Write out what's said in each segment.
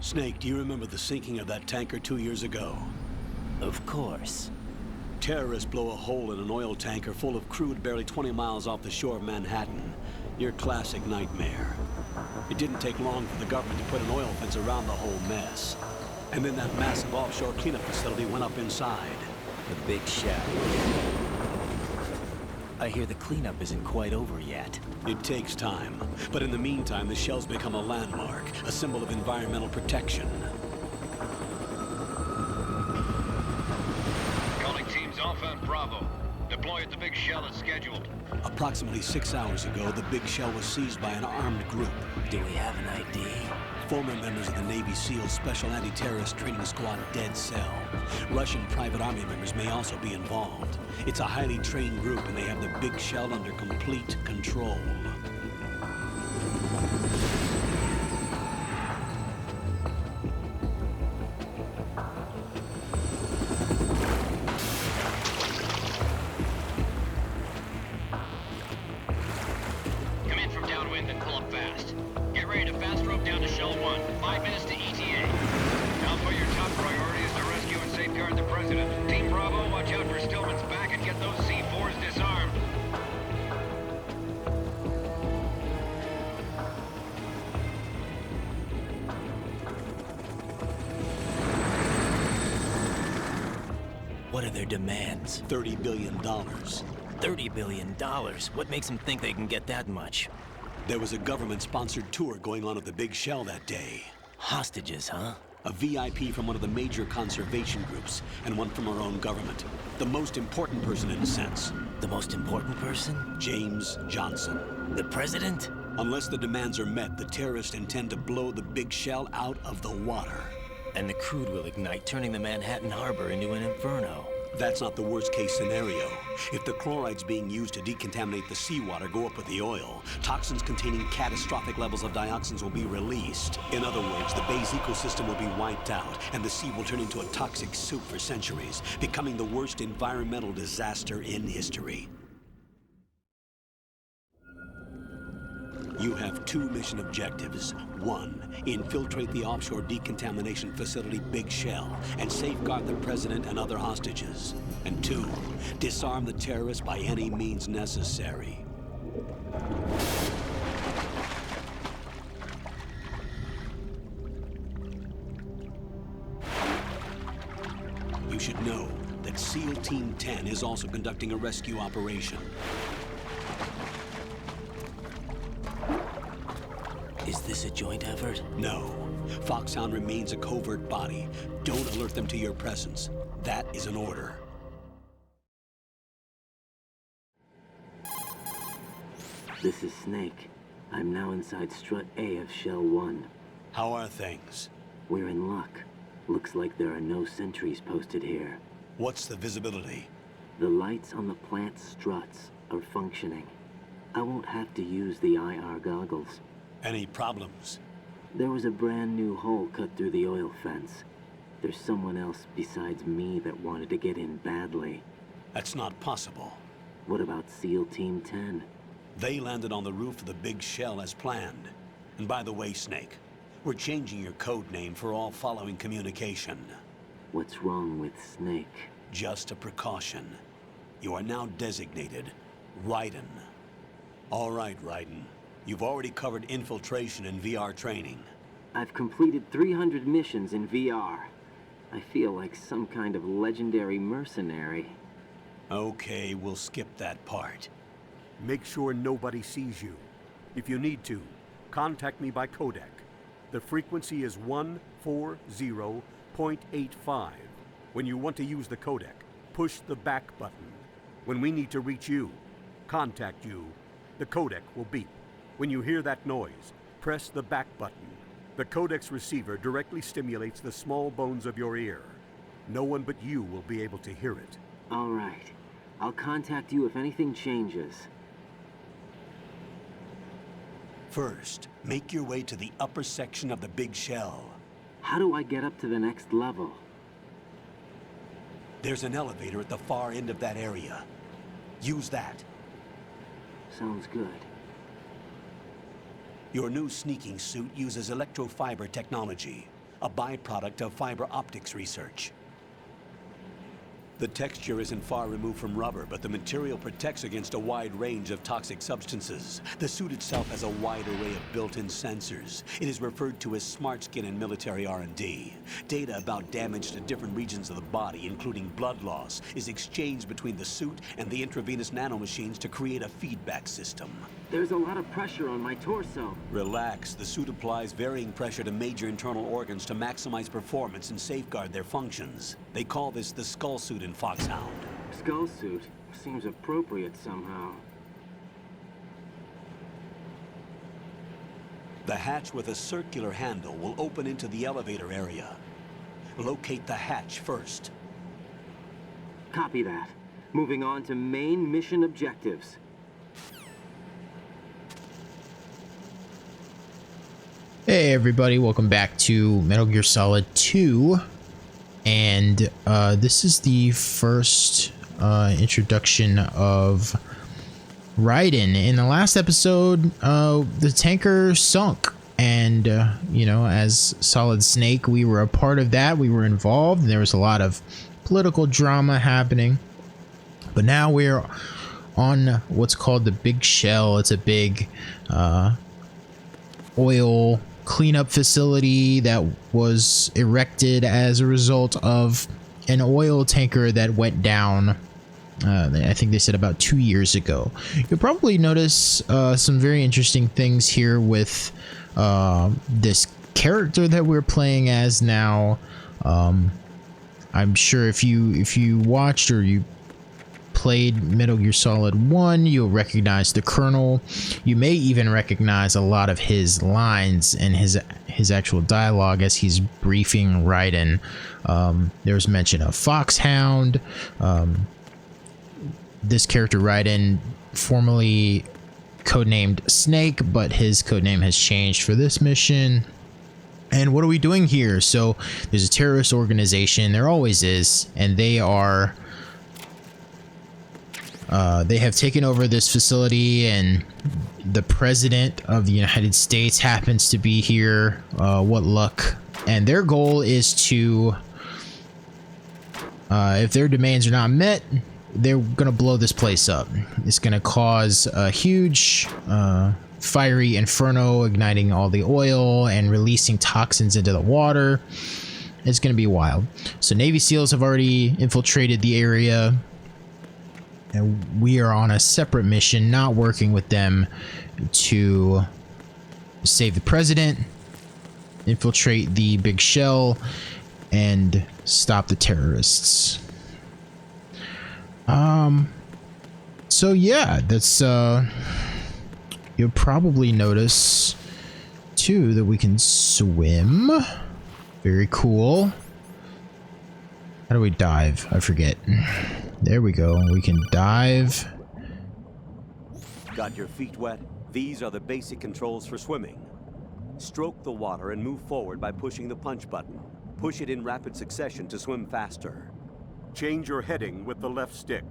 Snake, do you remember the sinking of that tanker 2 years ago? Of course. Terrorists blow a hole in an oil tanker full of crude barely 20 miles off the shore of Manhattan. Your classic nightmare. It didn't take long for the government to put an oil fence around the whole mess. And then that massive offshore cleanup facility went up inside. The big shell. I hear the cleanup isn't quite over yet. It takes time. But in the meantime, the shell's become a landmark, a symbol of environmental protection. Calling teams Alpha and Bravo. Deploy at the big shell as scheduled. Approximately 6 hours ago, the big shell was seized by an armed group. Do we have an ID? Former members of the Navy SEAL Special Anti-Terrorist Training Squad Dead Cell. Russian private army members may also be involved. It's a highly trained group and they have the big shell under complete control. Come in from downwind and pull up fast. Get ready to fast rope down to Shell 1. 5 minutes to ETA. Alpha, your top priority is to rescue and safeguard the President. Team Bravo, watch out for Stillman's back and get those C4s disarmed. What are their demands? $30 billion. $30 billion? What makes them think they can get that much? There was a government-sponsored tour going on at the big shell that day. Hostages, huh? A VIP from one of the major conservation groups, and one from our own government. The most important person in a sense. The most important person? James Johnson. The President? Unless the demands are met, the terrorists intend to blow the big shell out of the water. And the crude will ignite, turning the Manhattan Harbor into an inferno. That's not the worst-case scenario. If the chlorides being used to decontaminate the seawater go up with the oil, toxins containing catastrophic levels of dioxins will be released. In other words, the bay's ecosystem will be wiped out, and the sea will turn into a toxic soup for centuries, becoming the worst environmental disaster in history. You have 2 mission objectives. 1, infiltrate the offshore decontamination facility Big Shell and safeguard the President and other hostages. And 2, disarm the terrorists by any means necessary. You should know that SEAL Team 10 is also conducting a rescue operation. Is this a joint effort? No. FOXHOUND remains a covert body. Don't alert them to your presence. That is an order. This is Snake. I'm now inside Strut A of Shell 1. How are things? We're in luck. Looks like there are no sentries posted here. What's the visibility? The lights on the plant's struts are functioning. I won't have to use the IR goggles. Any problems? There was a brand new hole cut through the oil fence. There's someone else besides me that wanted to get in badly. That's not possible. What about SEAL Team 10? They landed on the roof of the big shell as planned. And by the way, Snake, we're changing your code name for all following communication. What's wrong with Snake? Just a precaution. You are now designated Raiden. All right, Raiden. You've already covered infiltration and VR training. I've completed 300 missions in VR. I feel like some kind of legendary mercenary. Okay, we'll skip that part. Make sure nobody sees you. If you need to, contact me by codec. The frequency is 140.85. When you want to use the codec, push the back button. When we need to reach you, contact you, the codec will beep. When you hear that noise, press the back button. The codec's receiver directly stimulates the small bones of your ear. No one but you will be able to hear it. All right. I'll contact you if anything changes. First, make your way to the upper section of the big shell. How do I get up to the next level? There's an elevator at the far end of that area. Use that. Sounds good. Your new sneaking suit uses electrofiber technology. a byproduct of fiber optics research. The texture isn't far removed from rubber, but the material protects against a wide range of toxic substances. The suit itself has a wide array of built-in sensors. It is referred to as smart skin in military R&D. Data about damage to different regions of the body, including blood loss, is exchanged between the suit and the intravenous nanomachines to create a feedback system. There's a lot of pressure on my torso. Relax. The suit applies varying pressure to major internal organs to maximize performance and safeguard their functions. They call this the skull suit in FOXHOUND. Skull suit seems appropriate somehow. The hatch with a circular handle will open into the elevator area. Locate the hatch first. Copy that. Moving on to main mission objectives. Hey everybody, welcome back to Metal Gear Solid 2, and this is the first introduction of Raiden. In the last episode, the tanker sunk, and you know, as Solid Snake, we were a part of that. We were involved, and there was a lot of political drama happening. But now we're on what's called the Big Shell. It's a big oil cleanup facility that was erected as a result of an oil tanker that went down. I think they said about 2 years ago. You'll probably notice some very interesting things here with this character that we're playing as now. I'm sure if you watched or you played Metal Gear Solid 1, you'll recognize the Colonel. You may even recognize a lot of his lines and his actual dialogue as he's briefing Raiden. There's mention of FOXHOUND. This character Raiden, formerly codenamed Snake, but his codename has changed for this mission. And what are we doing here? So there's a terrorist organization, there always is, and they are they have taken over this facility, and the president of the United States happens to be here. What luck. And their goal is to, if their demands are not met, they're gonna blow this place up. It's gonna cause a huge fiery inferno, igniting all the oil and releasing toxins into the water. It's gonna be wild. So Navy SEALs have already infiltrated the area, and we are on a separate mission, not working with them, to save the president, infiltrate the Big Shell, and stop the terrorists. So yeah, that's you'll probably notice too that we can swim. Very cool. How do we dive? I forget. There we go. We can dive. Got your feet wet? These are the basic controls for swimming. Stroke the water and move forward by pushing the punch button. Push it in rapid succession to swim faster. Change your heading with the left stick.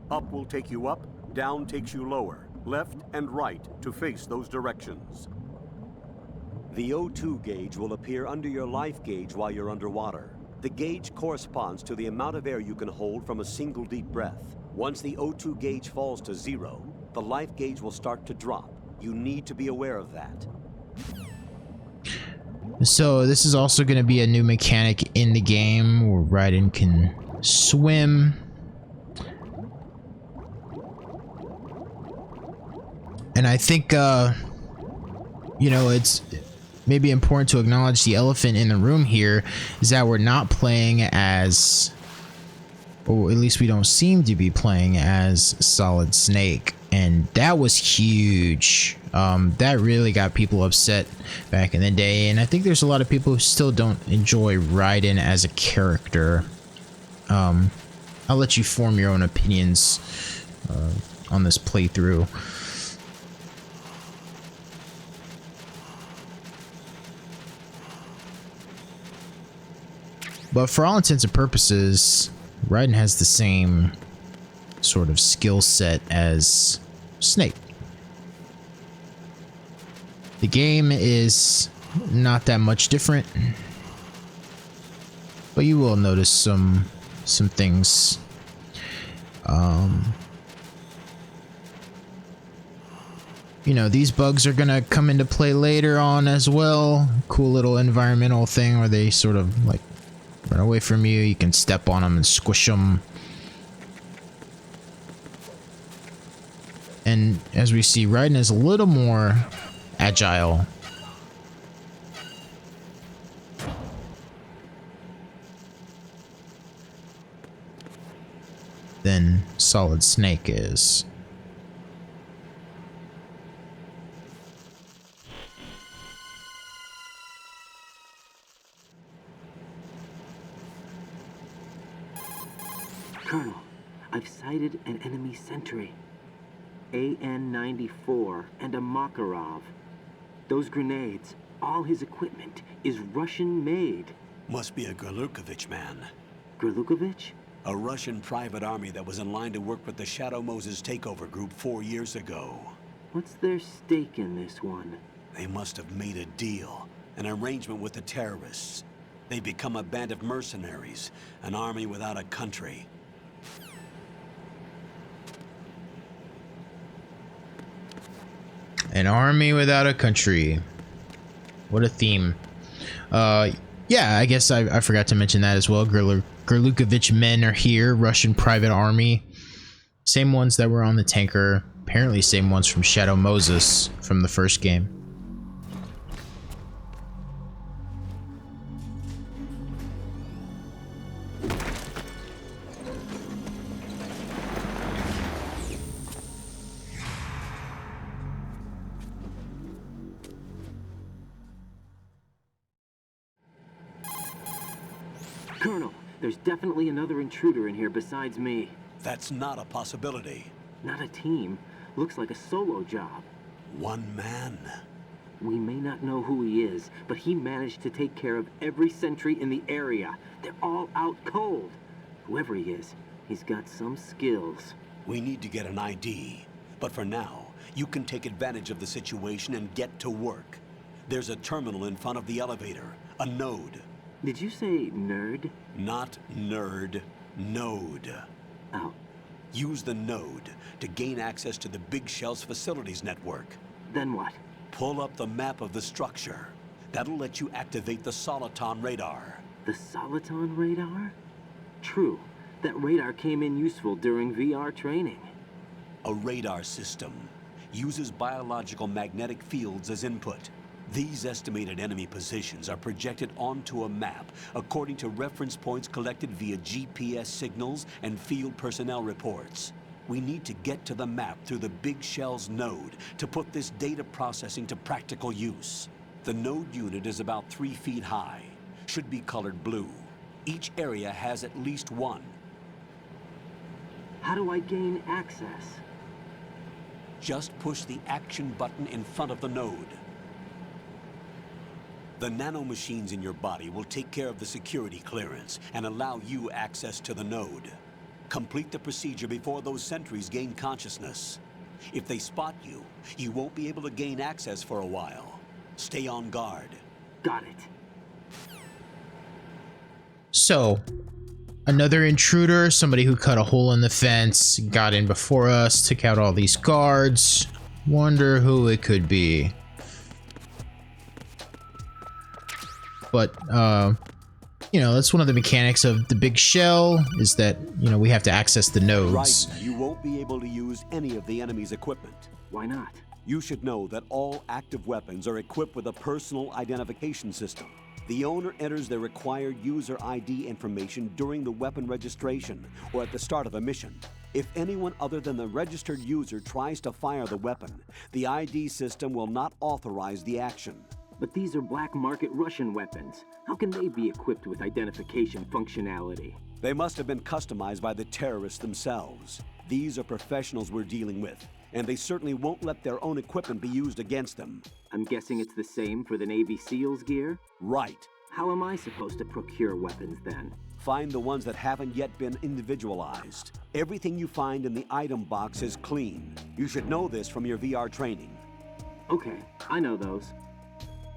Up will take you up, down takes you lower. Left and right to face those directions. The O2 gauge will appear under your life gauge while you're underwater. The gauge corresponds to the amount of air you can hold from a single deep breath. Once the O2 gauge falls to 0, the life gauge will start to drop. You need to be aware of that. So this is also going to be a new mechanic in the game where Raiden can swim. And I think, you know, it's maybe important to acknowledge the elephant in the room here is that we're not playing as, or at least we don't seem to be playing as Solid Snake. And that was huge. That really got people upset back in the day. And I think there's a lot of people who still don't enjoy Raiden as a character. I'll let you form your own opinions on this playthrough. But for all intents and purposes, Raiden has the same sort of skill set as Snake. The game is not that much different. but you will notice some things. You know, these bugs are gonna come into play later on as well. Cool little environmental thing where they sort of like run away from you. You can step on them and squish them. And as we see, Raiden is a little more agile than Solid Snake is. Colonel, I've sighted an enemy sentry. AN-94 and a Makarov. Those grenades, all his equipment, is Russian-made. Must be a Grlukovich man. Grlukovich? A Russian private army that was in line to work with the Shadow Moses takeover group 4 years ago. What's their stake in this one? They must have made a deal, an arrangement with the terrorists. They've become a band of mercenaries, an army without a country. An army without a country. What a theme. Yeah, I guess I forgot to mention that as well. Grlukovich men are here. Russian private army. Same ones that were on the tanker. Apparently same ones from Shadow Moses from the first game. Colonel, there's definitely another intruder in here besides me. That's not a possibility. Not a team. Looks like a solo job. One man. We may not know who he is, but he managed to take care of every sentry in the area. They're all out cold. Whoever he is, he's got some skills. We need to get an ID. But for now, you can take advantage of the situation and get to work. There's a terminal in front of the elevator, a node. Did you say nerd? Not nerd, node. Oh, Use the node to gain access to the Big Shell's facilities network. then what? Pull up the map of the structure. That'll let you activate the Soliton radar. The Soliton radar? True. That radar came in useful during VR training. A radar system uses biological magnetic fields as input. These estimated enemy positions are projected onto a map according to reference points collected via GPS signals and field personnel reports. We need to get to the map through the Big Shell's node to put this data processing to practical use. The node unit is about 3 feet high, should be colored blue. Each area has at least one. How do I gain access? Just push the action button in front of the node. The nanomachines in your body will take care of the security clearance and allow you access to the node. Complete the procedure before those sentries gain consciousness. If they spot you, you won't be able to gain access for a while. Stay on guard. Got it. So, another intruder, somebody who cut a hole in the fence, got in before us, took out all these guards. Wonder who it could be. But, you know, that's one of the mechanics of the Big Shell, is that, you know, we have to access the nodes. Right, you won't be able to use any of the enemy's equipment. Why not? You should know that all active weapons are equipped with a personal identification system. The owner enters their required user ID information during the weapon registration or at the start of a mission. If anyone other than the registered user tries to fire the weapon, the ID system will not authorize the action. But these are black market Russian weapons. How can they be equipped with identification functionality? They must have been customized by the terrorists themselves. These are professionals we're dealing with, and they certainly won't let their own equipment be used against them. I'm guessing it's the same for the Navy SEALs gear? Right. How am I supposed to procure weapons then? Find the ones that haven't yet been individualized. Everything you find in the item box is clean. You should know this from your VR training. Okay, I know those.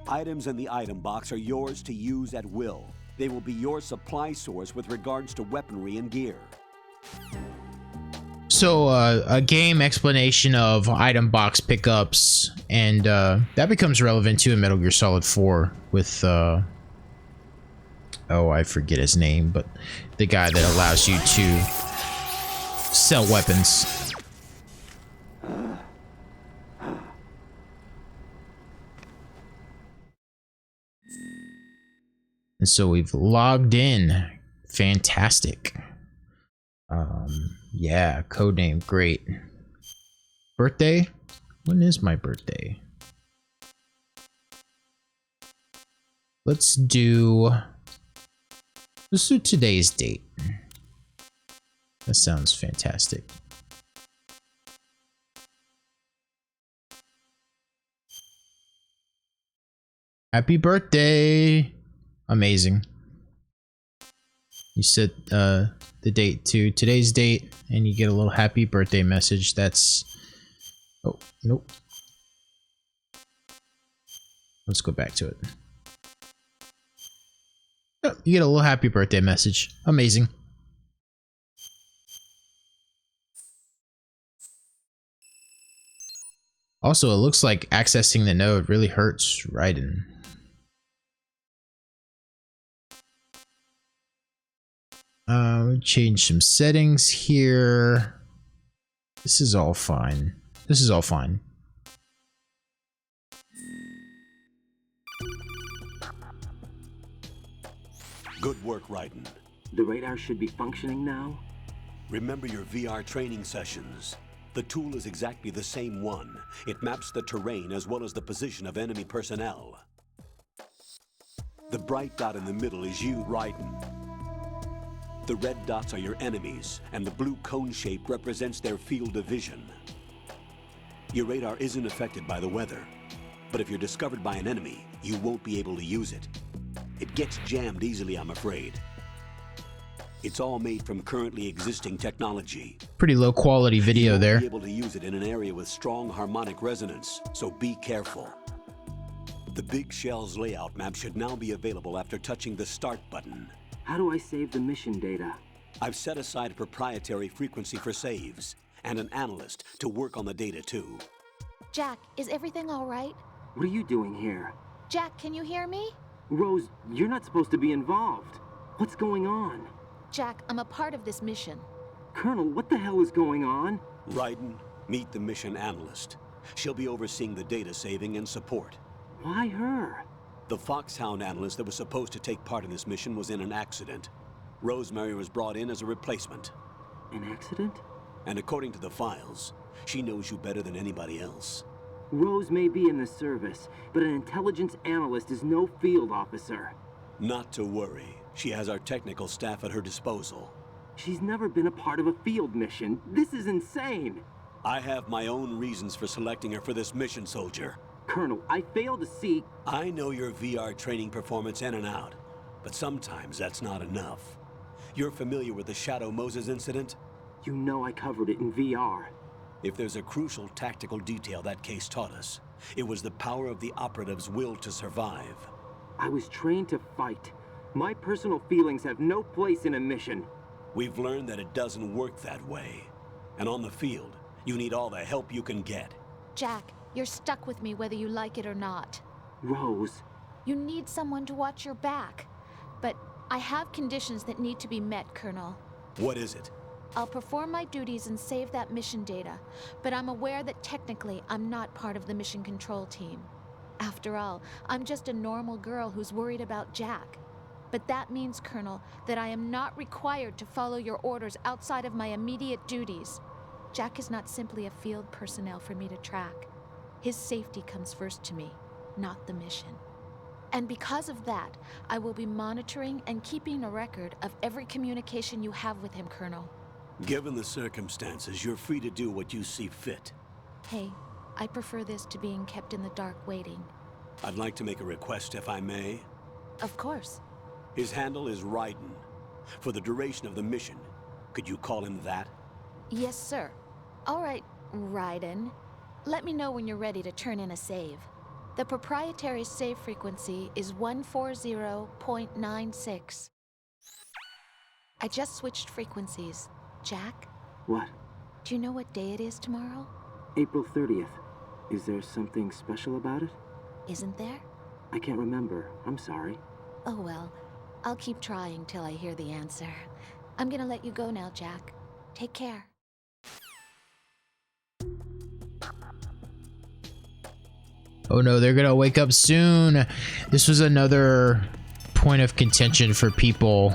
Items in the item box are yours to use at will. They will be your supply source with regards to weaponry and gear. So a game explanation of item box pickups, and that becomes relevant too in Metal Gear Solid 4 with oh, I forget his name, but the guy that allows you to sell weapons. And so we've logged in. Fantastic. Yeah, codename, great. Birthday? When is my birthday? Let's do today's date. That sounds fantastic. Happy birthday! Amazing. You set the date to today's date, and you get a little happy birthday message. That's... Oh, nope. Let's go back to it. Oh, you get a little happy birthday message. Amazing. Also, it looks like accessing the node really hurts Raiden. Change some settings here. This is all fine. This is all fine. Good work, Raiden. The radar should be functioning now? Remember your VR training sessions. The tool is exactly the same one. It maps the terrain as well as the position of enemy personnel. The bright dot in the middle is you, Raiden. The red dots are your enemies, and the blue cone shape represents their field of vision. Your radar isn't affected by the weather, but if you're discovered by an enemy, you won't be able to use it. It gets jammed easily, I'm afraid. It's all made from currently existing technology. Pretty low quality video there. You won't be able to use it in an area with strong harmonic resonance, so be careful. The Big Shell's layout map should now be available after touching the Start button. How do I save the mission data? I've set aside a proprietary frequency for saves, and an analyst to work on the data too. Jack, is everything all right? What are you doing here? Jack, can you hear me? Rose, you're not supposed to be involved. What's going on? Jack, I'm a part of this mission. Colonel, what the hell is going on? Raiden, meet the mission analyst. She'll be overseeing the data saving and support. Why her? The FOXHOUND analyst that was supposed to take part in this mission was in an accident. Rosemary was brought in as a replacement. An accident? And according to the files, she knows you better than anybody else. Rose may be in the service, but an intelligence analyst is no field officer. Not to worry. She has our technical staff at her disposal. She's never been a part of a field mission. This is insane. I have my own reasons for selecting her for this mission, soldier. Colonel, I fail to see... I know your VR training performance in and out, but sometimes that's not enough. You're familiar with the Shadow Moses incident? You know I covered it in VR. If there's a crucial tactical detail that case taught us, it was the power of the operative's will to survive. I was trained to fight. My personal feelings have no place in a mission. We've learned that it doesn't work that way. And on the field, you need all the help you can get. Jack, you're stuck with me whether you like it or not. Rose. You need someone to watch your back. But I have conditions that need to be met, Colonel. What is it? I'll perform my duties and save that mission data, but I'm aware that technically I'm not part of the mission control team. After all, I'm just a normal girl who's worried about Jack. But that means, Colonel, that I am not required to follow your orders outside of my immediate duties. Jack is not simply a field personnel for me to track. His safety comes first to me, not the mission. And because of that, I will be monitoring and keeping a record of every communication you have with him, Colonel. Given the circumstances, you're free to do what you see fit. Hey, I prefer this to being kept in the dark waiting. I'd like to make a request, if I may. Of course. His handle is Raiden. For the duration of the mission, could you call him that? Yes, sir. All right, Raiden. Let me know when you're ready to turn in a save. The proprietary save frequency is 140.96. I just switched frequencies. Jack, What? do you know what day it is tomorrow? April 30th. Is there something special about it? Isn't there? I can't remember. I'm sorry. Oh well, I'll keep trying till I hear the answer. I'm gonna let you go now, Jack. Take care. Oh no, they're gonna wake up soon. This was another point of contention for people.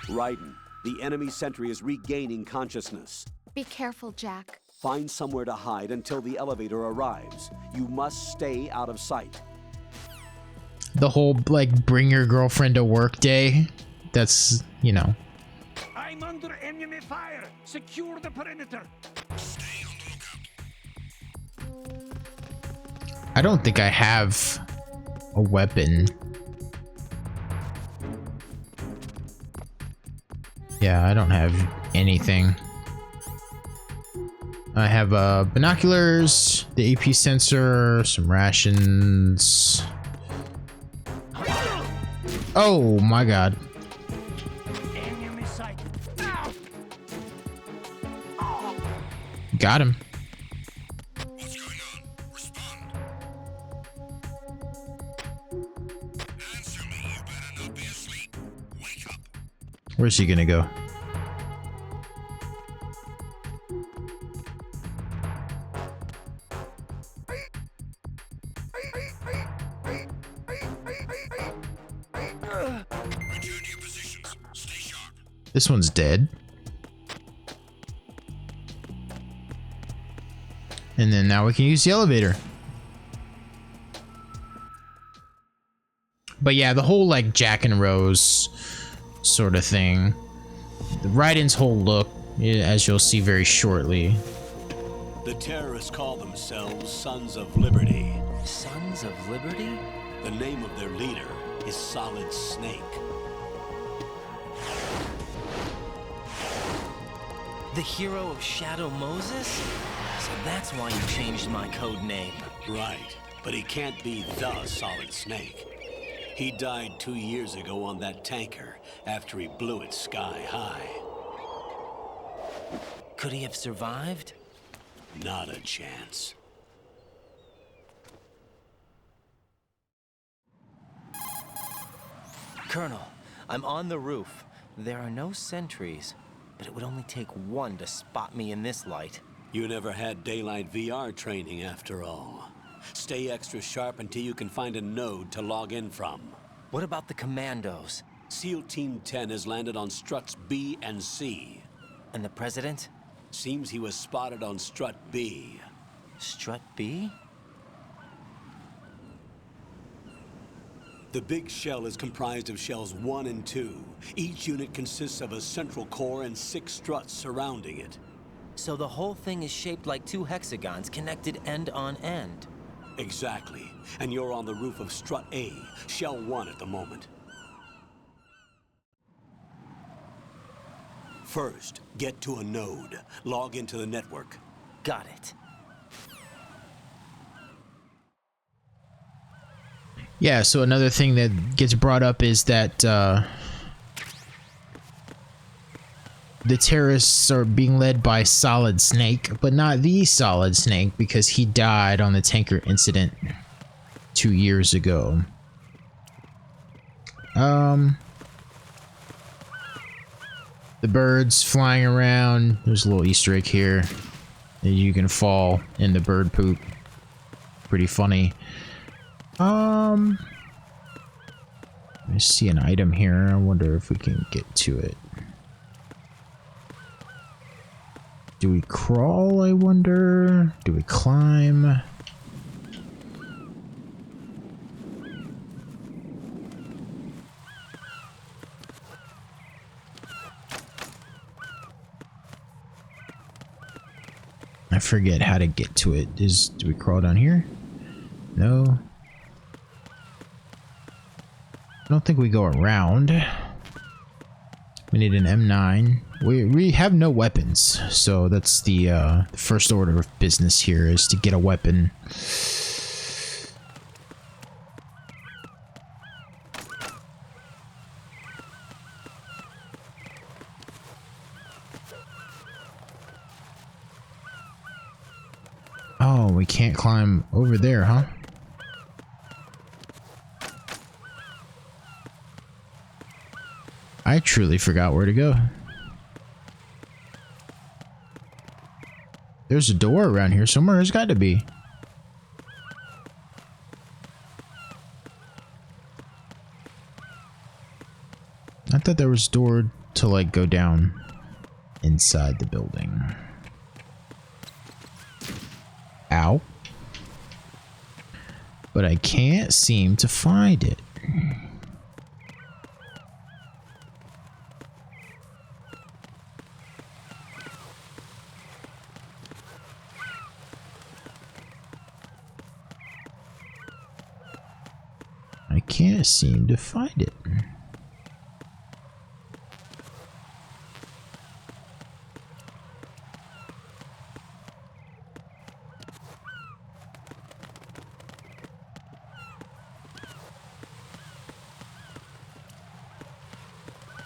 Raiden, the enemy sentry is regaining consciousness. Be careful, Jack. Find somewhere to hide until the elevator arrives. You must stay out of sight. The whole, like, bring your girlfriend to work day. That's, you know. I'm under enemy fire. Secure the perimeter. Stay on the lookout. I don't think I have a weapon. Yeah, I don't have anything. I have binoculars, the AP sensor, some rations. Oh my god. Enemy sighted. Got him. What's going on? Respond. Answer me, you better not be asleep. Wake up. Where's he gonna go? This one's dead. And then now we can use the elevator. But yeah, the whole like Jack and Rose sort of thing. Raiden's whole look, as you'll see very shortly. The terrorists call themselves Sons of Liberty. Sons of Liberty? The name of their leader is Solid Snake. The hero of Shadow Moses? So that's why you changed my code name. Right, but he can't be the Solid Snake. He died 2 years ago on that tanker after he blew it sky high. Could he have survived? Not a chance. Colonel, I'm on the roof. There are no sentries, but it would only take one to spot me in this light. You never had daylight VR training after all. Stay extra sharp until you can find a node to log in from. What about the commandos? SEAL Team 10 has landed on struts B and C. And the president? Seems he was spotted on strut B. Strut B? The big shell is comprised of shells 1 and 2. Each unit consists of a central core and 6 struts surrounding it. So the whole thing is shaped like 2 hexagons connected end on end. Exactly. And you're on the roof of strut A, shell 1 at the moment. First, get to a node. Log into the network. Got it. Yeah, so another thing that gets brought up is that the terrorists are being led by Solid Snake, but not the Solid Snake because he died on the tanker incident 2 years ago. The birds flying around. There's a little Easter egg here that you can fall in the bird poop. Pretty funny. I see an item here. I wonder if we can get to it. Do we crawl, I wonder? Do we climb? I forget how to get to it. Do we crawl down here? No. I don't think we go around. We need an M9. We have no weapons, so that's the first order of business here is to get a weapon. we can't climb over there, huh? I truly forgot where to go. There's a door around here somewhere. There's got to be. I thought there was a door to, like, go down inside the building. Ow. But I can't seem to find it. I can't seem to find it.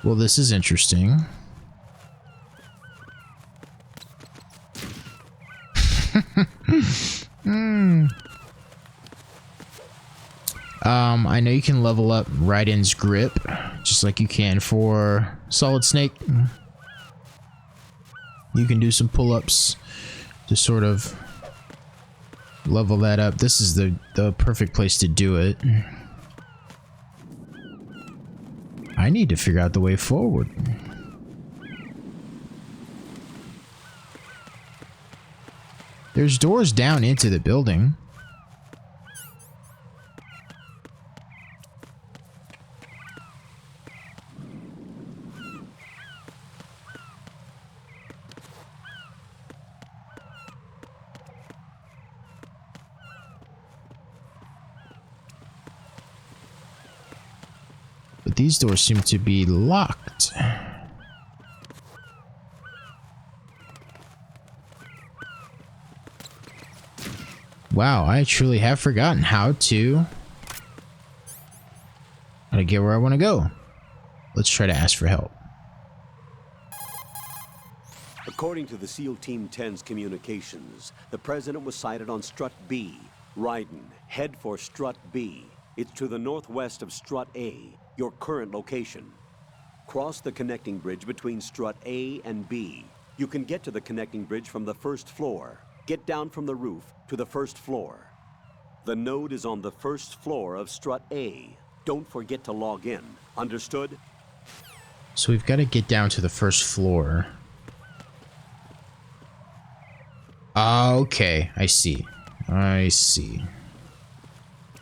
Well, this is interesting. I know you can level up Raiden's grip, just like you can for Solid Snake. You can do some pull-ups to sort of level that up. This is the perfect place to do it. I need to figure out the way forward. There's doors down into the building. But these doors seem to be locked. Wow, I truly have forgotten how to get where I want to go. Let's try to ask for help. According to the SEAL Team 10's communications, the president was sighted on Strut B. Raiden, head for Strut B. It's to the northwest of Strut A, your current location. Cross the connecting bridge between Strut A and B. You can get to the connecting bridge from the first floor. Get down from the roof to the first floor. The node is on the first floor of Strut A. Don't forget to log in. Understood? So we've got to get down to the first floor. Okay, I see. I see.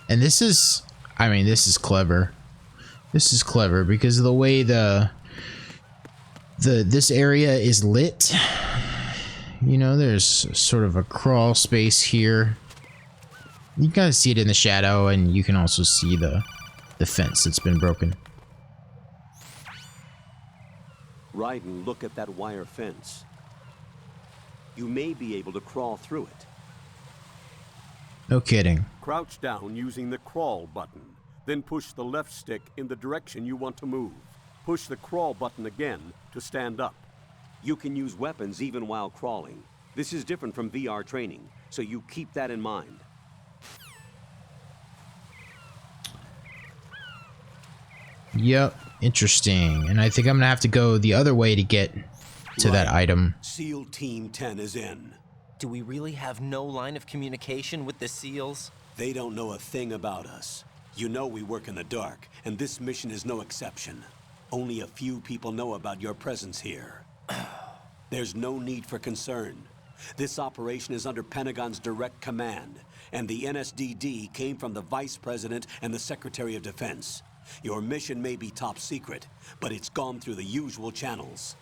And this is, I mean, this is clever. This is clever because of the way this area is lit. You know, there's sort of a crawl space here. You kind of see it in the shadow, and you can also see the fence that's been broken. Raiden, look at that wire fence. You may be able to crawl through it. No kidding. Crouch down using the crawl button. Then push the left stick in the direction you want to move. Push the crawl button again to stand up. You can use weapons even while crawling. This is different from VR training, so you keep that in mind. Yep, interesting. And I think I'm gonna have to go the other way to get to that item. SEAL Team 10 is in. Do we really have no line of communication with the SEALs? They don't know a thing about us. You know we work in the dark, and this mission is no exception. Only a few people know about your presence here. There's no need for concern. This operation is under Pentagon's direct command, and the NSDD came from the Vice President and the Secretary of Defense. Your mission may be top secret, but it's gone through the usual channels.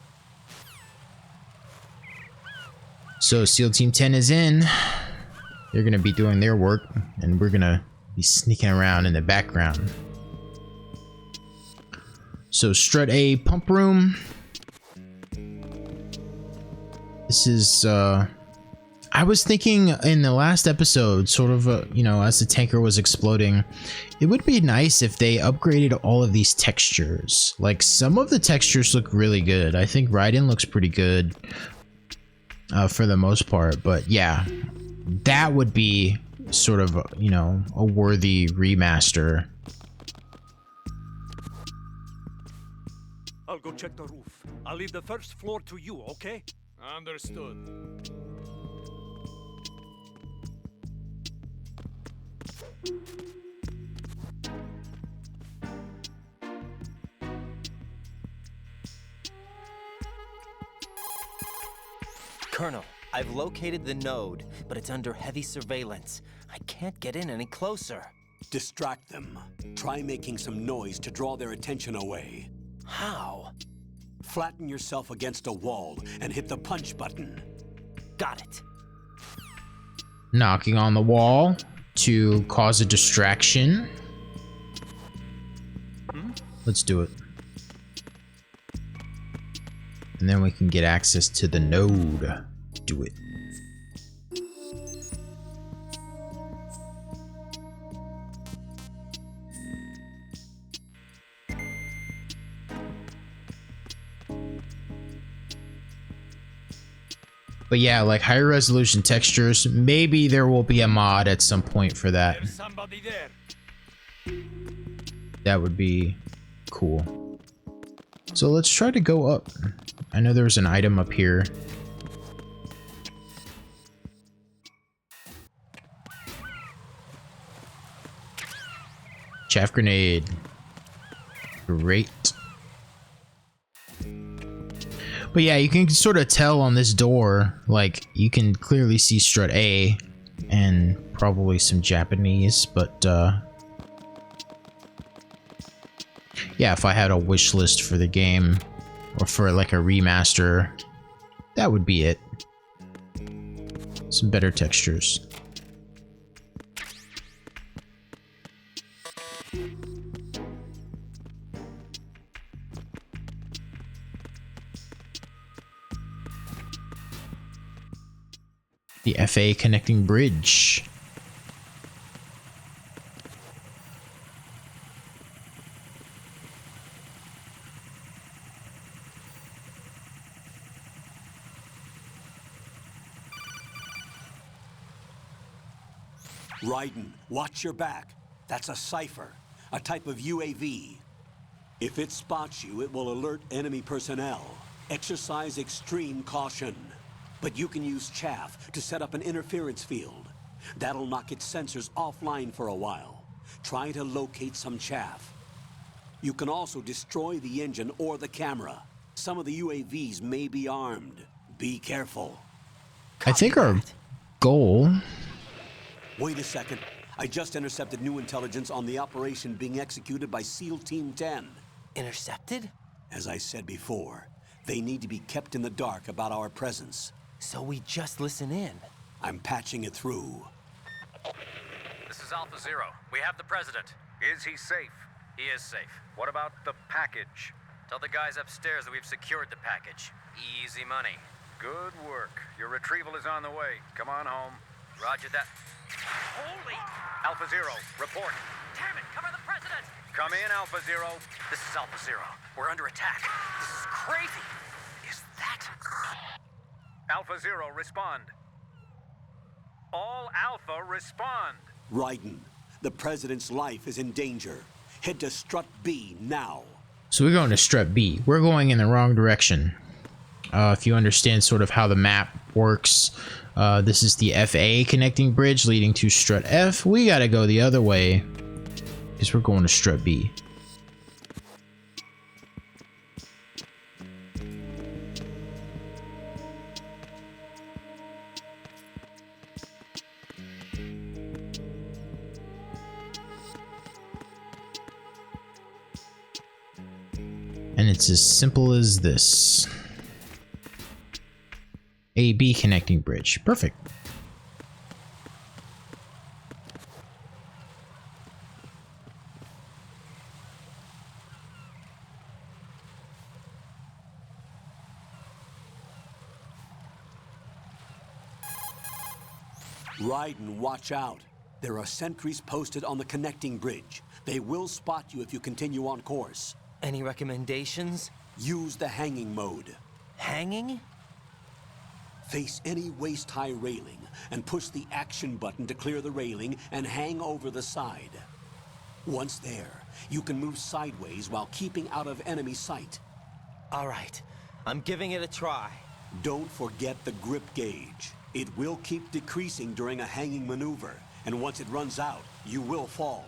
So SEAL Team 10 is in. They're gonna be doing their work, and we're gonna be sneaking around in the background. So Strut A pump room. This is I was thinking in the last episode, sort of you know, as the tanker was exploding, it would be nice if they upgraded all of these textures. Like, some of the textures look really good. I think Raiden looks pretty good for the most part, but yeah, that would be sort of, you know, a worthy remaster. I'll go check the roof. I'll leave the first floor to you, okay? Understood. Colonel, I've located the node, but it's under heavy surveillance. I can't get in any closer. Distract them. Try making some noise to draw their attention away. How? Flatten yourself against a wall and hit the punch button. Got it. Knocking on the wall to cause a distraction. Let's do it. And then we can get access to the node. Do it. But yeah, like higher resolution textures, maybe there will be a mod at some point for that. There's somebody there. That would be cool. So let's try to go up. I know there's an item up here. Chaff grenade. Great. But yeah, you can sort of tell on this door, like, you can clearly see strut A and probably some Japanese, but yeah, if I had a wish list for the game or for like a remaster, that would be it. Some better textures. The FA connecting bridge. Raiden, watch your back. That's a cipher, a type of UAV. If it spots you, it will alert enemy personnel. Exercise extreme caution. But you can use chaff to set up an interference field. That'll knock its sensors offline for a while. Try to locate some chaff. You can also destroy the engine or the camera. Some of the UAVs may be armed. Be careful. I think our goal... Wait a second. I just intercepted new intelligence on the operation being executed by SEAL Team 10. Intercepted? As I said before, they need to be kept in the dark about our presence. So we just listen in. I'm patching it through. This is Alpha Zero. We have the president. Is he safe? He is safe. What about the package? Tell the guys upstairs that we've secured the package. Easy money. Good work. Your retrieval is on the way. Come on home. Roger that. Holy! Alpha Zero, report. Damn it! Cover the president! Come in, Alpha Zero. This is Alpha Zero. We're under attack. This is crazy. Is that... Alpha Zero, respond. All Alpha, respond. Raiden, the president's life is in danger. Head to Strut B now. So we're going to Strut B. We're going in the wrong direction. If you understand sort of how the map works, this is the FA connecting bridge leading to Strut F. We gotta go the other way because we're going to Strut B. And it's as simple as this. A-B connecting bridge. Perfect. Raiden, watch out. There are sentries posted on the connecting bridge. They will spot you if you continue on course. Any recommendations? Use the hanging mode. Hanging? Face any waist-high railing and push the action button to clear the railing and hang over the side. Once there, you can move sideways while keeping out of enemy sight. All right, I'm giving it a try. Don't forget the grip gauge. It will keep decreasing during a hanging maneuver, and once it runs out, you will fall.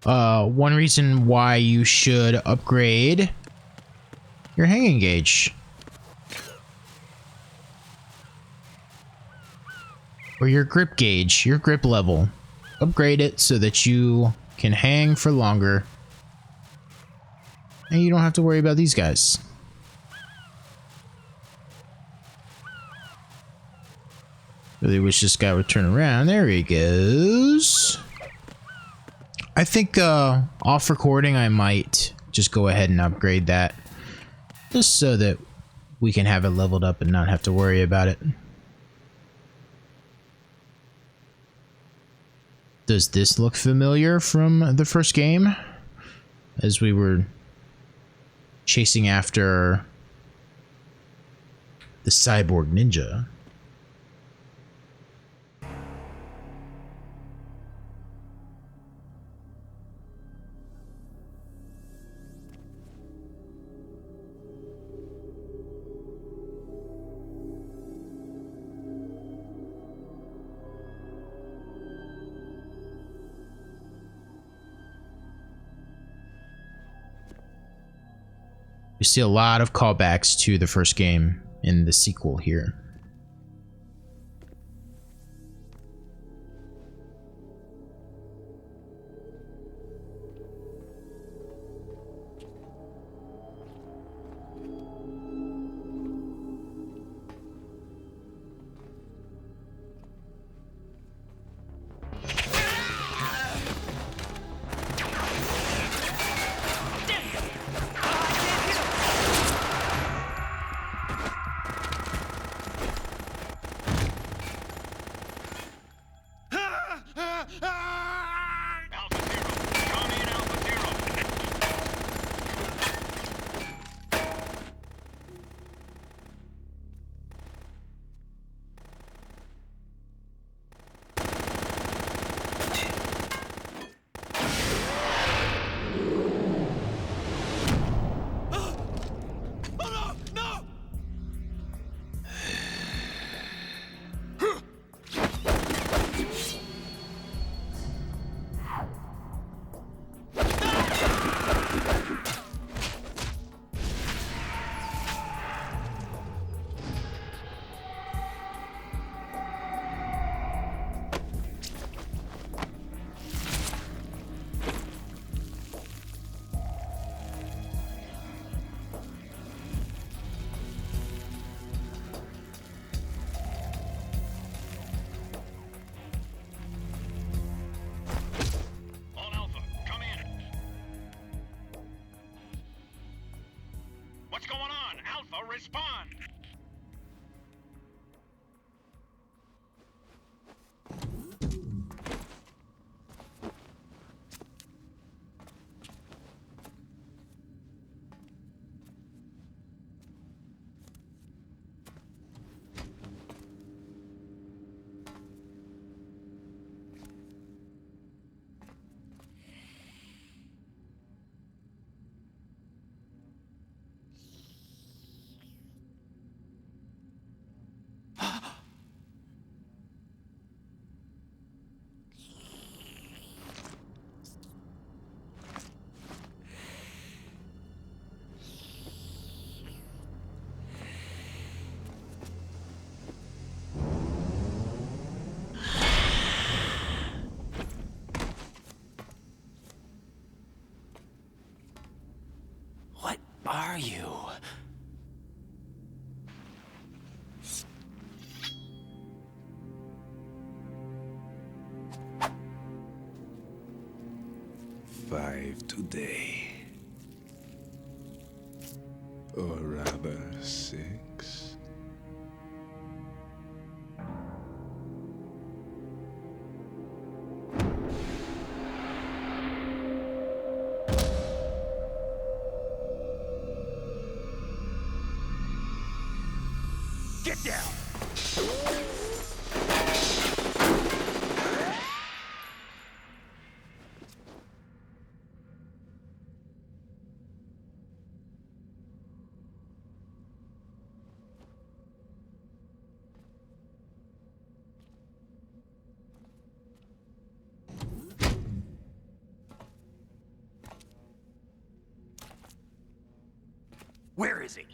One reason why you should upgrade your hanging gauge. Or your grip gauge, your grip level. Upgrade it so that you can hang for longer. And you don't have to worry about these guys. Really wish this guy would turn around. There he goes. I think off recording I might just go ahead and upgrade that. Just so that we can have it leveled up and not have to worry about it. Does this look familiar from the first game? As we were chasing after the cyborg ninja. You see a lot of callbacks to the first game in the sequel here. Respond! Are you? Five today. Or rather, 6. Get down! Where is he?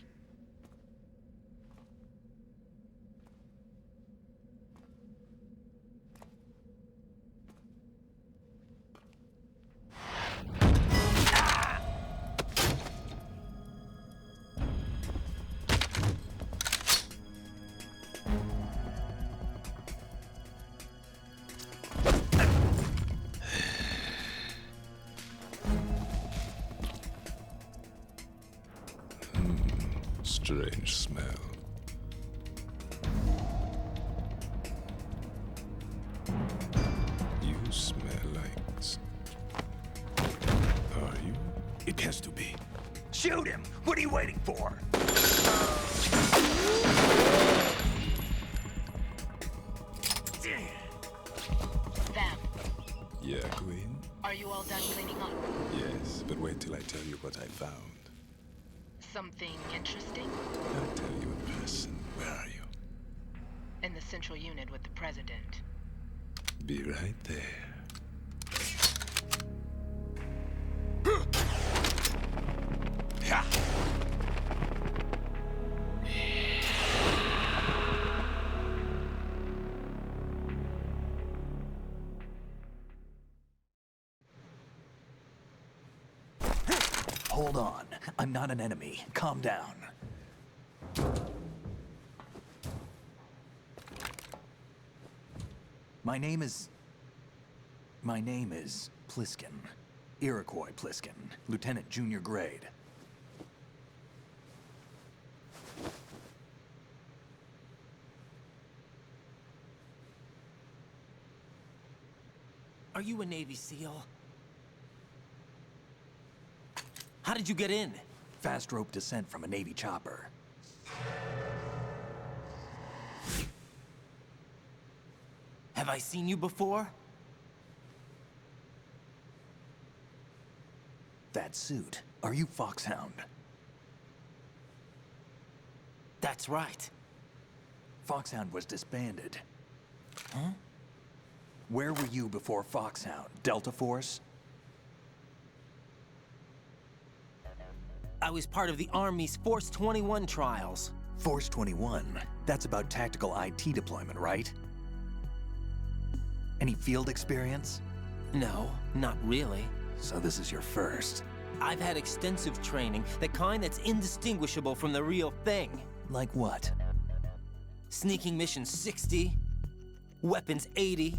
Strange smell. You smell like... Are you? It has to be. Shoot him! What are you waiting for? Vam, Yeah, Queen? are you all done cleaning up? Yes, but wait till I tell you what I found. Something interesting? I'll tell you in person. Where are you? In the central unit with the president. Be right there. Ha! Hold on. I'm not an enemy. Calm down. My name is Pliskin. Iroquois Pliskin. Lieutenant Junior Grade. Are you a Navy SEAL? How did you get in? Fast rope descent from a Navy chopper. Have I seen you before? That suit. Are you FOXHOUND? That's right. FOXHOUND was disbanded. Huh? Where were you before FOXHOUND? Delta Force? I was part of the Army's Force 21 trials. Force 21? That's about tactical IT deployment, right? Any field experience? No, not really. So this is your first. I've had extensive training, the kind that's indistinguishable from the real thing. Like what? Sneaking mission 60, weapons 80,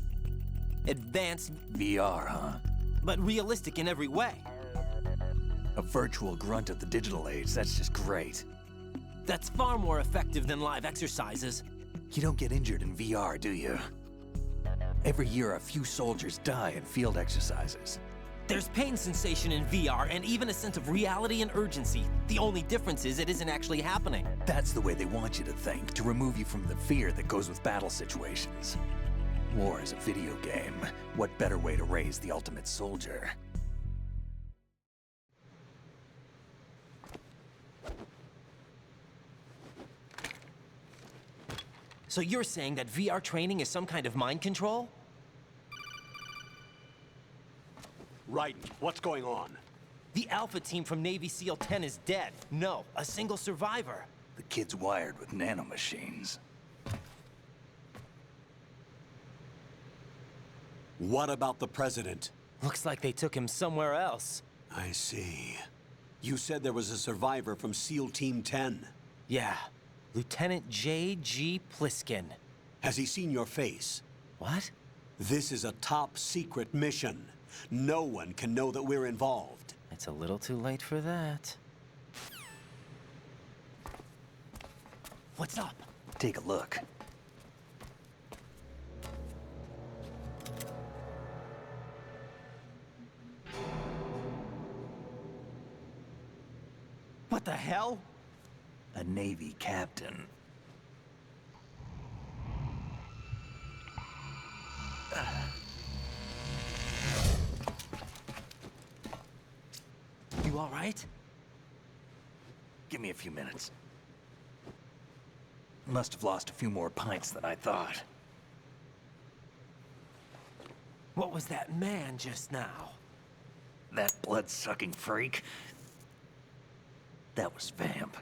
advanced, VR, huh? but realistic in every way. A virtual grunt of the digital age, that's just great. That's far more effective than live exercises. You don't get injured in VR, do you? Every year, a few soldiers die in field exercises. There's pain sensation in VR and even a sense of reality and urgency. The only difference is it isn't actually happening. That's the way they want you to think, to remove you from the fear that goes with battle situations. War is a video game. What better way to raise the ultimate soldier? So you're saying that VR training is some kind of mind control? Raiden, what's going on? The Alpha team from Navy SEAL 10 is dead. No, a single survivor. The kid's wired with nanomachines. What about the president? Looks like they took him somewhere else. I see. You said there was a survivor from SEAL Team 10. Yeah, Lieutenant J.G. Pliskin. Has he seen your face? What? This is a top secret mission. No one can know that we're involved. It's a little too late for that. What's up? Take a look. What the hell? A Navy captain. You all right? Give me a few minutes. Must have lost a few more pints than I thought. What was that man just now? That blood-sucking freak? That was Vamp.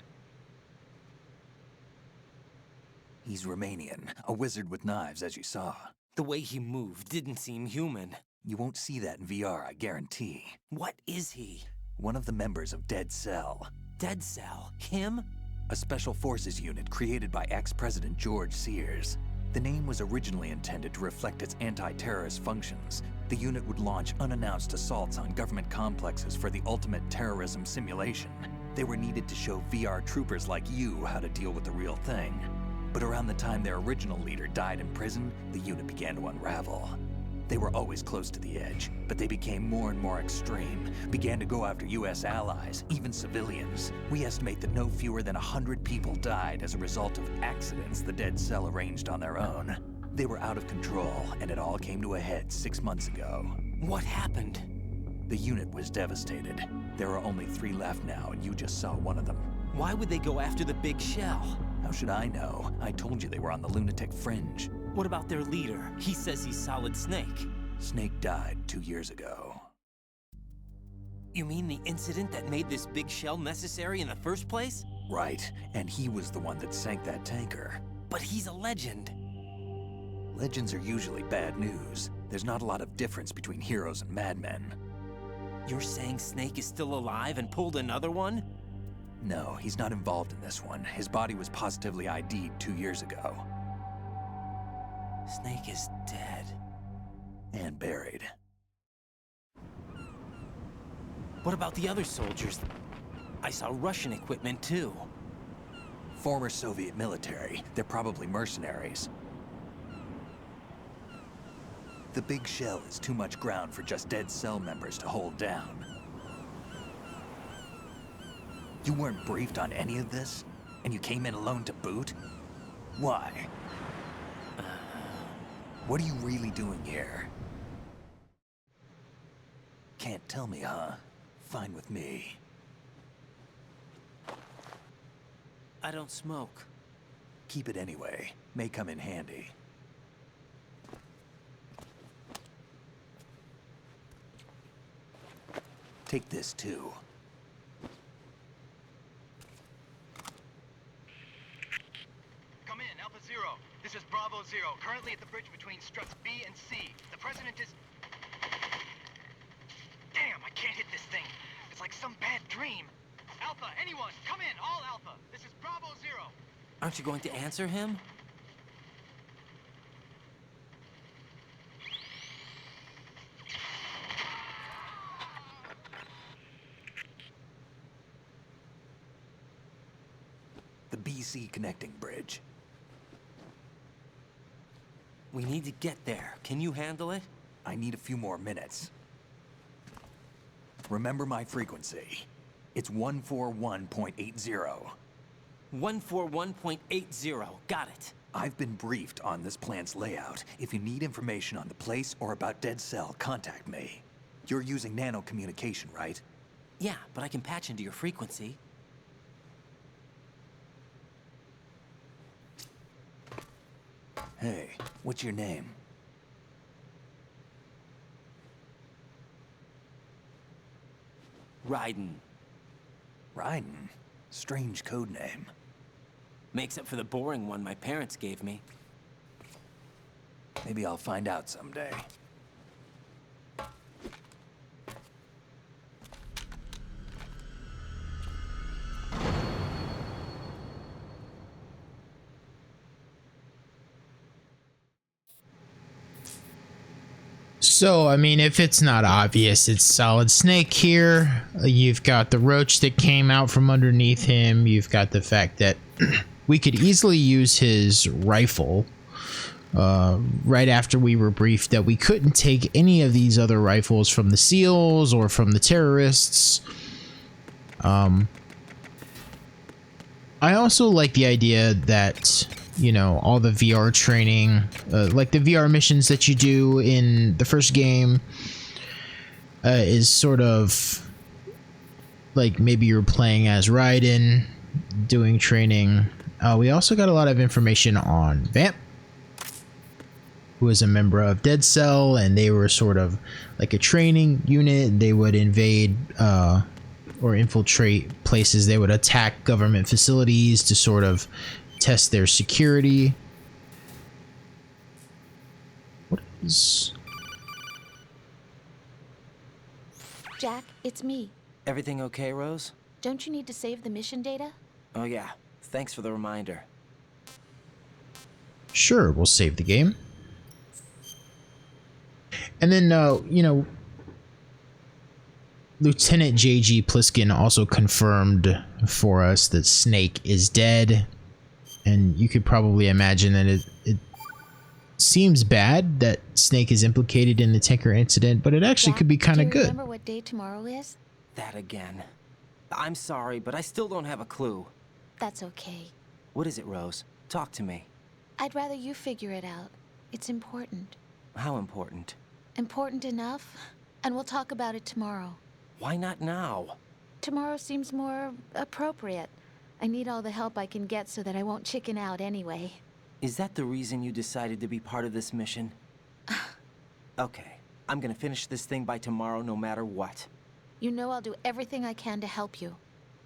He's Romanian, a wizard with knives, as you saw. The way he moved didn't seem human. You won't see that in VR, I guarantee. What is he? One of the members of Dead Cell. Dead Cell? Him? A special forces unit created by ex-President George Sears. The name was originally intended to reflect its anti-terrorist functions. The unit would launch unannounced assaults on government complexes for the ultimate terrorism simulation. They were needed to show VR troopers like you how to deal with the real thing. But around the time their original leader died in prison, the unit began to unravel. They were always close to the edge, but they became more and more extreme, began to go after US allies, even civilians. We estimate that no fewer than 100 people died as a result of accidents the Dead Cell arranged on their own. They were out of control, and it all came to a head 6 months ago. What happened? The unit was devastated. There are only 3 left now, and you just saw one of them. Why would they go after the big shell? How should I know? I told you they were on the lunatic fringe. What about their leader? He says he's Solid Snake. Snake died 2 years ago. You mean the incident that made this big shell necessary in the first place? Right, and he was the one that sank that tanker. But he's a legend. Legends are usually bad news. There's not a lot of difference between heroes and madmen. You're saying Snake is still alive and pulled another one? No, he's not involved in this one. His body was positively ID'd 2 years ago. Snake is dead. And buried. What about the other soldiers? I saw Russian equipment too. Former Soviet military. They're probably mercenaries. The big shell is too much ground for just Dead Cell members to hold down. You weren't briefed on any of this? And you came in alone to boot? Why? What are you really doing here? Can't tell me, huh? Fine with me. I don't smoke. Keep it anyway. May come in handy. Take this too. Come in, Alpha Zero. This is Bravo Zero, currently at the bridge between struts B and C. The President is... Damn, I can't hit this thing. It's like some bad dream. Alpha, anyone, come in, all Alpha. This is Bravo Zero. Aren't you going to answer him? The BC connecting bridge. We need to get there. Can you handle it? I need a few more minutes. Remember my frequency. It's 141.80. 141.80. Got it. I've been briefed on this plant's layout. If you need information on the place or about Dead Cell, contact me. You're using nano communication, right? Yeah, but I can patch into your frequency. Hey, what's your name? Raiden. Raiden? Strange code name. Makes up for the boring one my parents gave me. Maybe I'll find out someday. So, I mean, if it's not obvious, it's Solid Snake here. You've got the roach that came out from underneath him. You've got the fact that we could easily use his rifle. Right after we were briefed that we couldn't take any of these other rifles from the SEALs or from the terrorists. I also like the idea that, you know, all the VR training, like the VR missions that you do in the first game, is sort of like maybe you're playing as Raiden, doing training. We also got a lot of information on Vamp, who was a member of Dead Cell, and they were sort of like a training unit. They would invade or infiltrate places. They would attack government facilities to sort of test their security. What is... Jack, it's me. Everything okay, Rose? Don't you need to save the mission data? Oh yeah, thanks for the reminder. Sure, we'll save the game. And then, you know, Lieutenant J.G. Pliskin also confirmed for us that Snake is dead. And you could probably imagine that it seems bad that Snake is implicated in the tanker incident, but it actually could be kind of good. Do you remember what day tomorrow is? That again. I'm sorry, but I still don't have a clue. That's okay. What is it, Rose? Talk to me. I'd rather you figure it out. It's important. How important? Important enough? And we'll talk about it tomorrow. Why not now? Tomorrow seems more appropriate. I need all the help I can get so that I won't chicken out anyway. Is that the reason you decided to be part of this mission? Okay, I'm gonna finish this thing by tomorrow no matter what. You know I'll do everything I can to help you.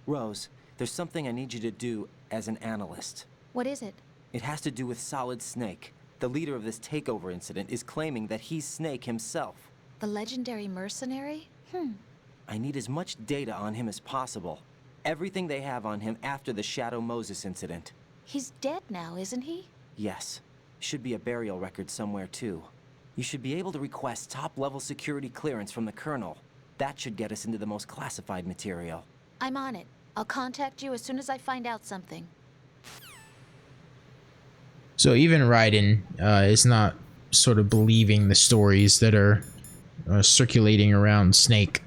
Rose, there's something I need you to do as an analyst. What is it? It has to do with Solid Snake. The leader of this takeover incident is claiming that he's Snake himself. The legendary mercenary? I need as much data on him as possible. Everything they have on him after the Shadow Moses incident. He's dead now, isn't he? Yes. Should be a burial record somewhere, too. You should be able to request top-level security clearance from the Colonel. That should get us into the most classified material. I'm on it. I'll contact you as soon as I find out something. So even Raiden is not sort of believing the stories that are circulating around Snake.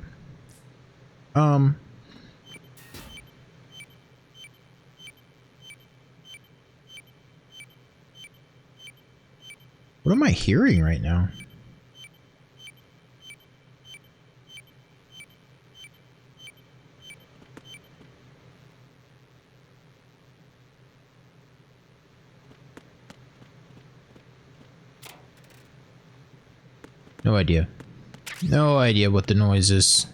What am I hearing right now? No idea. No idea what the noise is.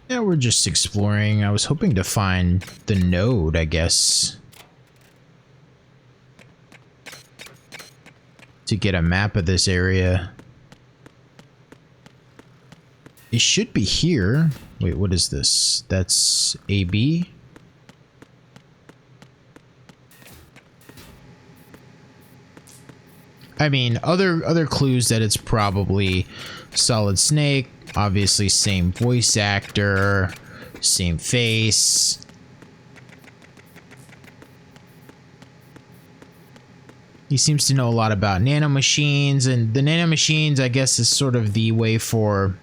Yeah, we're just exploring. I was hoping to find the node, I guess, to get a map of this area. It should be here. Wait, what is this? That's AB? I mean, other clues that it's probably Solid Snake. Obviously, same voice actor, same face. He seems to know a lot about nanomachines, and the nanomachines, I guess, is sort of the way for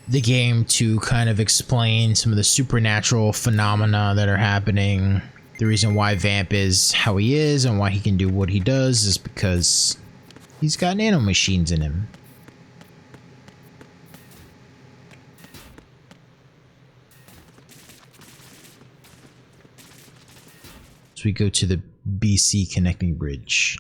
the game to kind of explain some of the supernatural phenomena that are happening. The reason why Vamp is how he is and why he can do what he does is because he's got nanomachines in him. So we go to the BC connecting bridge.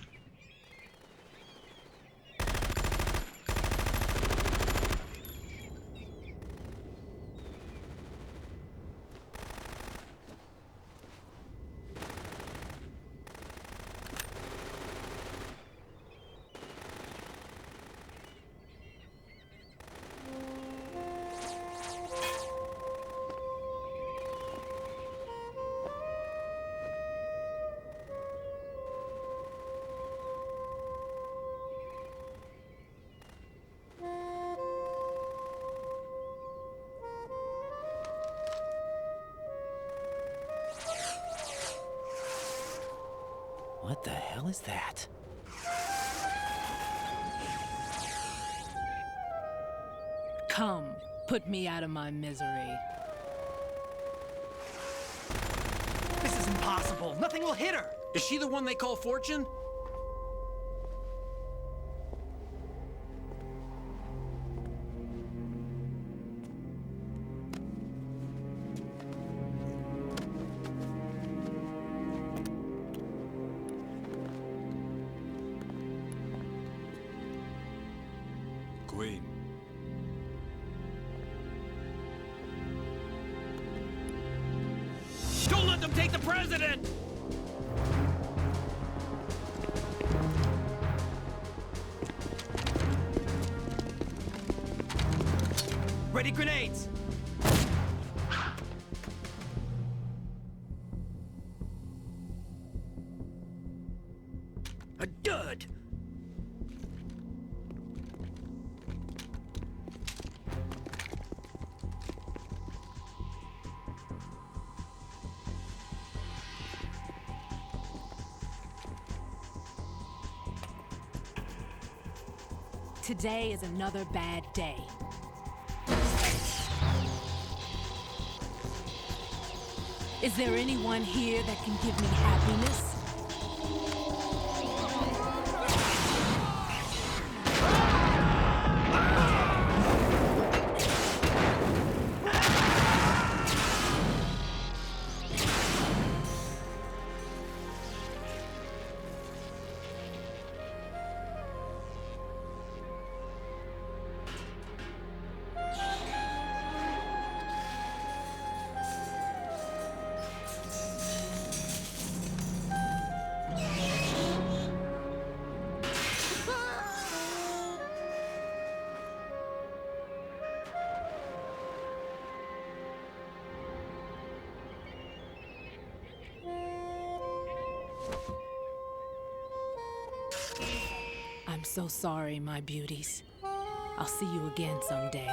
What the hell is that? Come, put me out of my misery. This is impossible. Nothing will hit her. Is she the one they call Fortune? Queen. Don't let them take the president! Ready grenades. A dud! Today is another bad day. Is there anyone here that can give me happiness? I'm so sorry, my beauties. I'll see you again someday.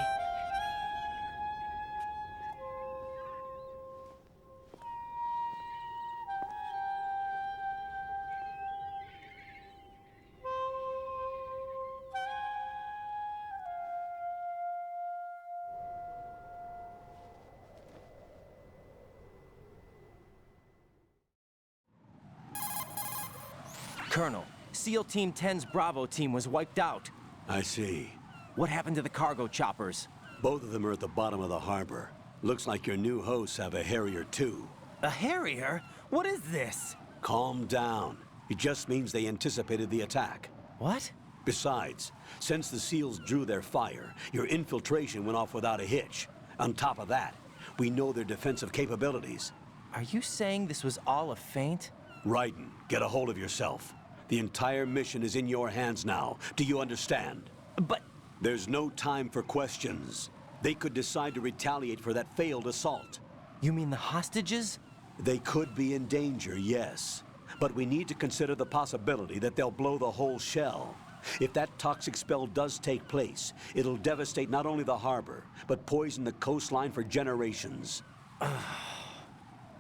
Colonel, SEAL Team 10's Bravo team was wiped out. I see. What happened to the cargo choppers? Both of them are at the bottom of the harbor. Looks like your new hosts have a Harrier too. A Harrier? What is this? Calm down. It just means they anticipated the attack. What? Besides, since the SEALs drew their fire, your infiltration went off without a hitch. On top of that, we know their defensive capabilities. Are you saying this was all a feint? Raiden, get a hold of yourself. The entire mission is in your hands now. Do you understand? But... There's no time for questions. They could decide to retaliate for that failed assault. You mean the hostages? They could be in danger, yes. But we need to consider the possibility that they'll blow the whole shell. If that toxic spell does take place, it'll devastate not only the harbor, but poison the coastline for generations.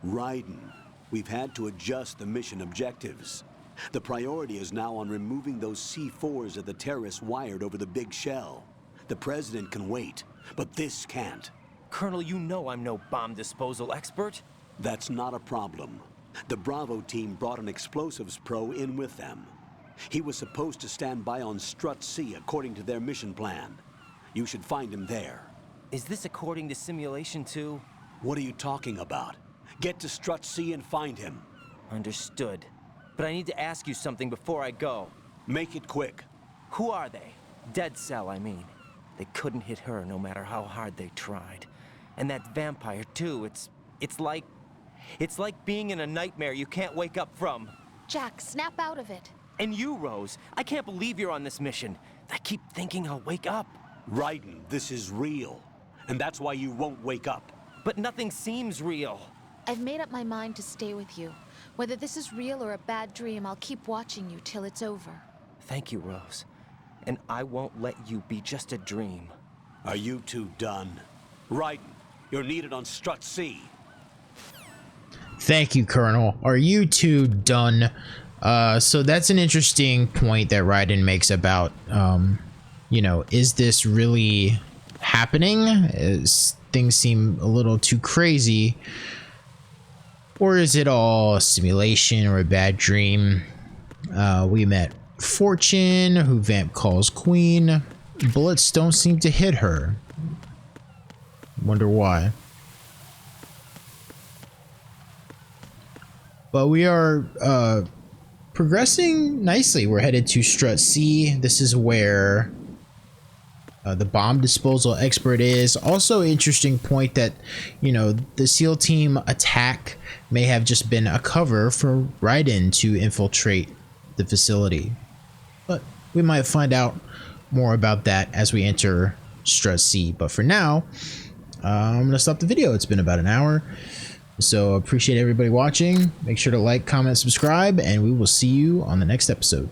Raiden, we've had to adjust the mission objectives. The priority is now on removing those C4s that the terrorists wired over the big shell. The president can wait, but this can't. Colonel, you know I'm no bomb disposal expert. That's not a problem. The Bravo team brought an explosives pro in with them. He was supposed to stand by on Strut C according to their mission plan. You should find him there. Is this according to simulation too? What are you talking about? Get to Strut C and find him. Understood. But I need to ask you something before I go. Make it quick. Who are they? Dead Cell, I mean. They couldn't hit her no matter how hard they tried. And that vampire too, it's like being in a nightmare you can't wake up from. Jack, snap out of it. And you, Rose, I can't believe you're on this mission. I keep thinking I'll wake up. Raiden, this is real. And that's why you won't wake up. But nothing seems real. I've made up my mind to stay with you. Whether this is real or a bad dream, I'll keep watching you till it's over. Thank you, Rose. And I won't let you be just a dream. Are you two done? Raiden, you're needed on Strut C. Thank you, Colonel. Are you two done? So that's an interesting point that Raiden makes about, you know, is this really happening? Things seem a little too crazy. Or is it all a simulation or a bad dream? We met Fortune, who Vamp calls Queen. Bullets don't seem to hit her. Wonder why. But we are progressing nicely. We're headed to Strut C. This is where the bomb disposal expert is. Also, interesting point that, you know, the SEAL team attack may have just been a cover for Raiden to infiltrate the facility. But we might find out more about that as we enter Strut C. But for now, I'm gonna stop the video. It's been about an hour. So appreciate everybody watching. Make sure to like, comment, subscribe, and we will see you on the next episode.